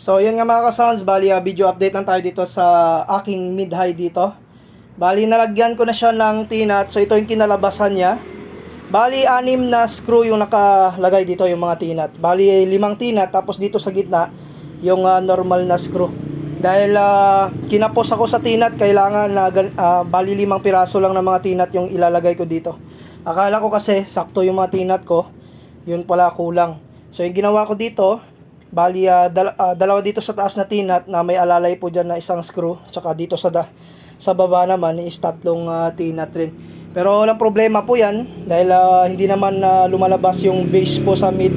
So, yun nga mga ka-sounds, bali video update lang tayo dito sa aking mid-high dito. Bali, nalagyan ko na siya ng T-nut. So, ito yung kinalabasan niya. Bali, 6 na screw yung nakalagay dito, yung mga T-nut. Bali, 5 T-nut, tapos dito sa gitna, yung normal na screw. Dahil kinapos ako sa T-nut, kailangan na bali 5 piraso lang ng mga T-nut yung ilalagay ko dito. Akala ko kasi, sakto yung mga T-nut ko, yun pala kulang. So, yung ginawa ko dito, bali, dalawa dito sa taas na T-nut na may alalay po dyan na isang screw. Tsaka dito sa baba naman is 3 T-nut rin. Pero walang problema po yan dahil hindi naman lumalabas yung base po sa mid.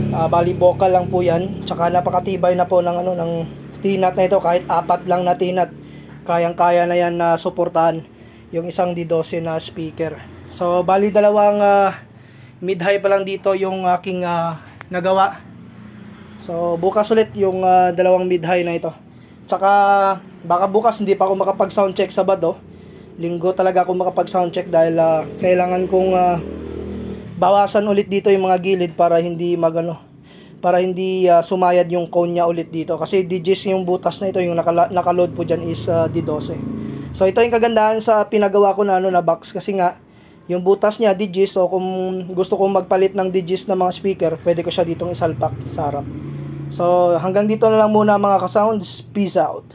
Bali vocal lang po yan. Tsaka napakatibay na po ng T-nut na ito. Kahit 4 lang na T-nut, kayang-kaya na yan na suportahan yung isang D12 na speaker. So bali dalawang mid-high pa lang dito yung aking nagawa. So bukas ulit yung dalawang mid-high na ito. Tsaka baka bukas hindi pa ako makapag-soundcheck Sabado. Linggo talaga ako makapag-soundcheck dahil kailangan kong bawasan ulit dito yung mga gilid para hindi para hindi sumayad yung cone niya ulit dito. Kasi DJs yung butas na ito, yung nakaload po dyan is D12. So ito yung kagandahan sa pinagawa ko na na box kasi nga yung butas niya DJs. So kung gusto kong magpalit ng DJs na mga speaker, pwede ko siya ditong isalpak sa harap. So hanggang dito na lang muna mga ka-sounds. Peace out.